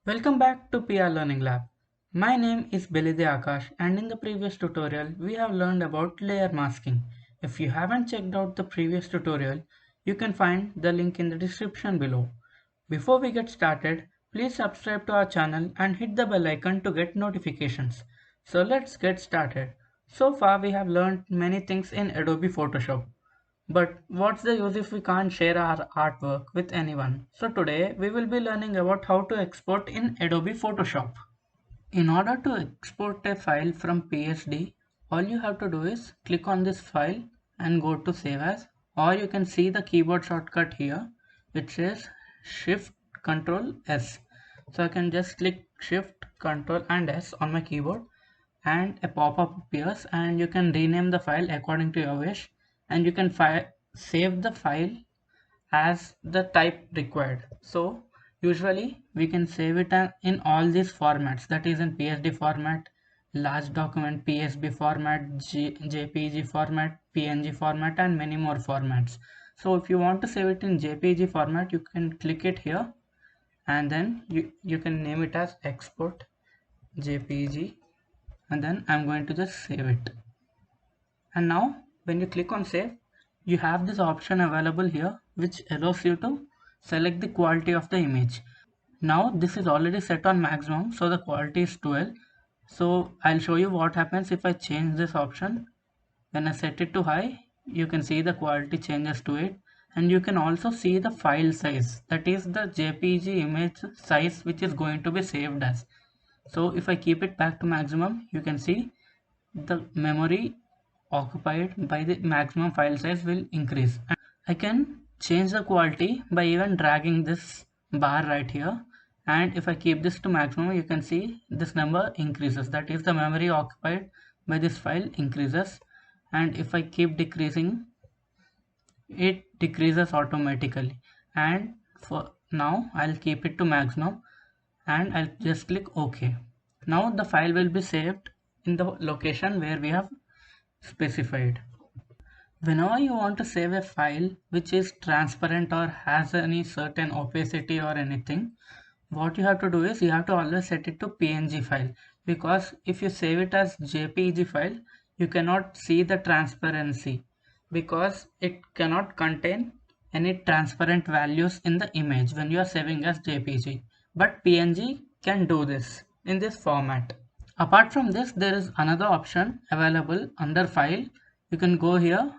Welcome back to PR Learning Lab. My name is Belide Akash and in the previous tutorial we have learned about layer masking. If you haven't checked out the previous tutorial, you can find the link in the description below. Before we get started, please subscribe to our channel and hit the bell icon to get notifications. So let's get started. So far we have learned many things in Adobe Photoshop. But what's the use if we can't share our artwork with anyone? So today we will be learning about how to export in Adobe Photoshop. In order to export a file from PSD, all you have to do is click on this file and go to Save As, or you can see the keyboard shortcut here which says Shift Control S. So I can just click Shift Control and S on my keyboard and a pop-up appears and you can rename the file according to your wish, and you can save the file as the type required. So usually we can save it in all these formats, that is in PSD format, large document PSB format, JPG format, PNG format, and many more formats. So if you want to save it in JPG format, you can click it here and then you can name it as export JPG, and then I'm going to just save it. And now when you click on save, you have this option available here which allows you to select the quality of the image. Now this is already set on maximum, so the quality is 12. So I'll show you what happens if I change this option. When I set it to high, you can see the quality changes to it, and you can also see the file size, that is the JPG image size which is going to be saved as. So if I keep it back to maximum, you can see the memory occupied by the maximum file size will increase. And I can change the quality by even dragging this bar right here, and if I keep this to maximum, you can see this number increases, that is the memory occupied by this file increases. And if I keep decreasing, it decreases automatically. And for now I'll keep it to maximum and I'll just click OK. Now the file will be saved in the location where we have specified. Whenever you want to save a file which is transparent or has any certain opacity or anything, what you have to do is you have to always set it to PNG file, because if you save it as JPG file, you cannot see the transparency because it cannot contain any transparent values in the image when you are saving as JPG. But PNG can do this in this format. Apart from this, there is another option available under file. You can go here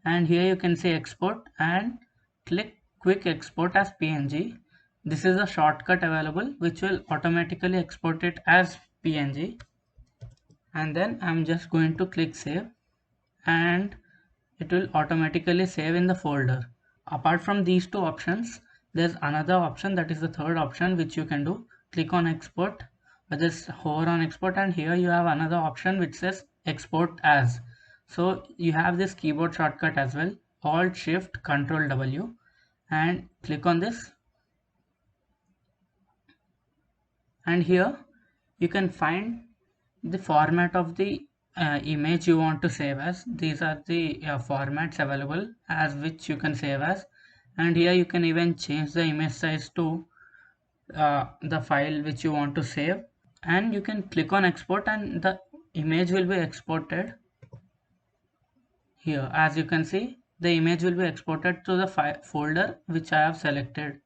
and here you can say export and click quick export as PNG. This is a shortcut available which will automatically export it as PNG, and then I'm just going to click save and it will automatically save in the folder. Apart from these two options, there's another option, that is the third option, which you can do. Click on export or just hover on export, and here you have another option which says export as. So you have this keyboard shortcut as well, Alt Shift Control W, and click on this, and here you can find the format of the image you want to save as. These are the formats available as which you can save as, and here you can even change the image size to the file which you want to save, and you can click on export and the image will be exported. Here as you can see, the image will be exported to the folder which I have selected.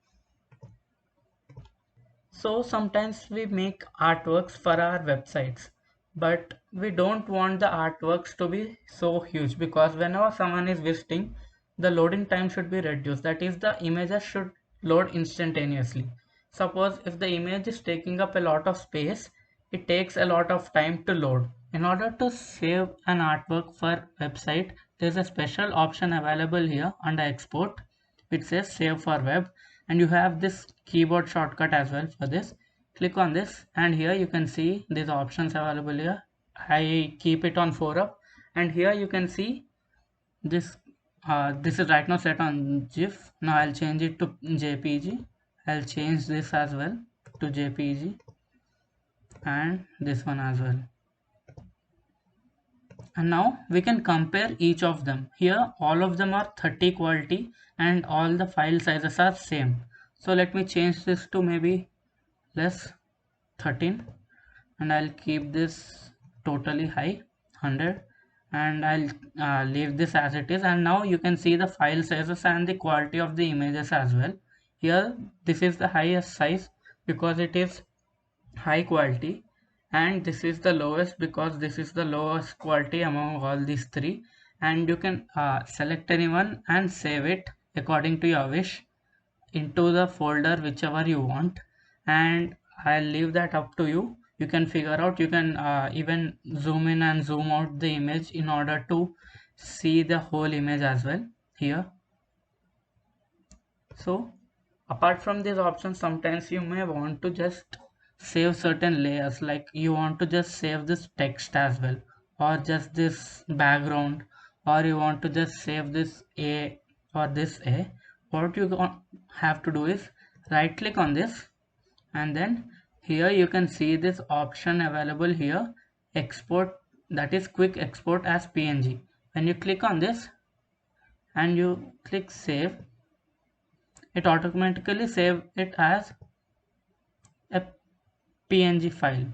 So sometimes we make artworks for our websites, but we don't want the artworks to be so huge, because whenever someone is visiting, the loading time should be reduced. That is, the images should load instantaneously. Suppose if the image is taking up a lot of space, it takes a lot of time to load. In order to save an artwork for website, there is a special option available here under export which says save for web, and you have this keyboard shortcut as well for this. Click on this and here you can see these options available here. I keep it on 4 up, and here you can see this this is right now set on GIF. Now I'll change it to JPG. I'll change this as well to JPG and this one as well. And now we can compare each of them. Here all of them are 30 quality and all the file sizes are same. So let me change this to maybe less 13, and I'll keep this totally high 100, and I'll leave this as it is. And now you can see the file sizes and the quality of the images as well. Here this is the highest size because it is high quality, and this is the lowest because this is the lowest quality among all these three. And you can select anyone and save it according to your wish into the folder whichever you want, and I'll leave that up to you. You can figure out, you can even zoom in and zoom out the image in order to see the whole image as well here. So apart from these options, sometimes you may want to just save certain layers, like you want to just save this text as well, or just this background, or you want to just save this a or this a. What you have to do is right click on this, and then here you can see this option available here, export, that is quick export as PNG. When you click on this and you click save, it automatically save it as a PNG file.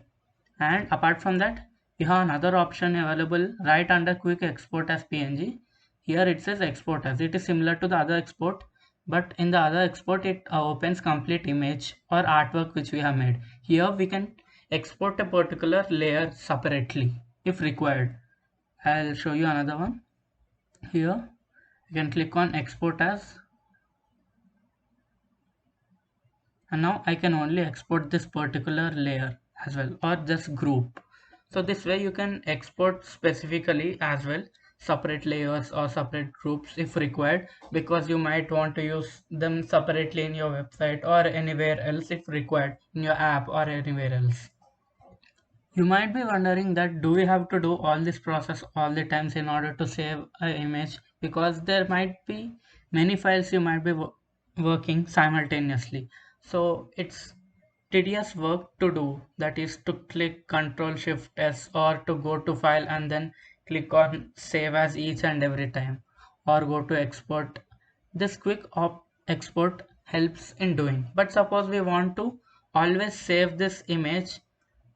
And apart from that, you have another option available right under quick export as PNG. Here it says export as. It is similar to the other export, but in the other export it opens complete image or artwork which we have made. Here we can export a particular layer separately if required. I'll show you another one. Here you can click on export as, and now I can only export this particular layer as well, or this group. So this way you can export specifically as well, separate layers or separate groups if required, because you might want to use them separately in your website or anywhere else if required, in your app or anywhere else. You might be wondering that do we have to do all this process all the times in order to save an image, because there might be many files you might be working simultaneously. So it's tedious work to do, that is to click Ctrl Shift S or to go to file and then click on save as each and every time, or go to export. This quick export helps in doing, but suppose we want to always save this image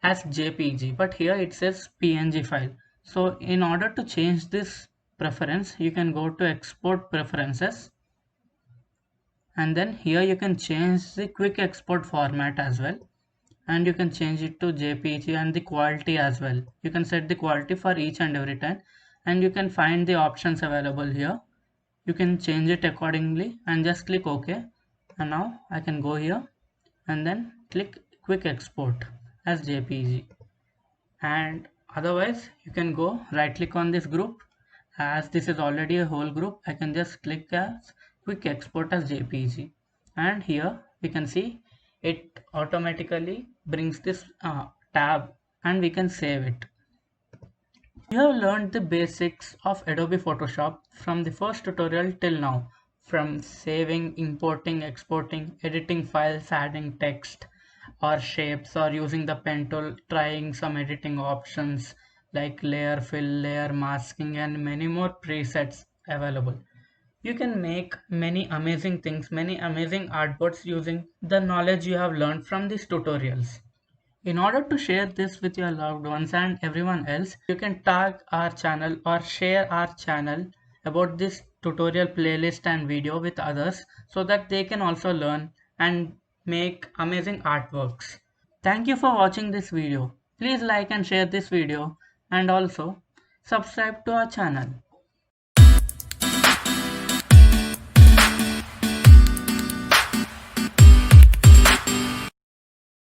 as JPG, but here it says PNG file. So in order to change this preference, you can go to export preferences, and then here you can change the quick export format as well, and you can change it to JPG, and the quality as well. You can set the quality for each and every time, and you can find the options available here. You can change it accordingly and just click OK. And now I can go here and then click quick export as JPG. And otherwise you can go right click on this group. As this is already a whole group, I can just click as quick export as JPG, and here we can see it automatically brings this tab, and we can save it. We have learned the basics of Adobe Photoshop from the first tutorial till now, from saving, importing, exporting, editing files, adding text or shapes, or using the pen tool, trying some editing options like layer fill, layer masking, and many more presets available. You can make many amazing things, many amazing artboards using the knowledge you have learned from these tutorials. In order to share this with your loved ones and everyone else, you can tag our channel or share our channel about this tutorial playlist and video with others, so that they can also learn and make amazing artworks. Thank you for watching this video. Please like and share this video, and also subscribe to our channel.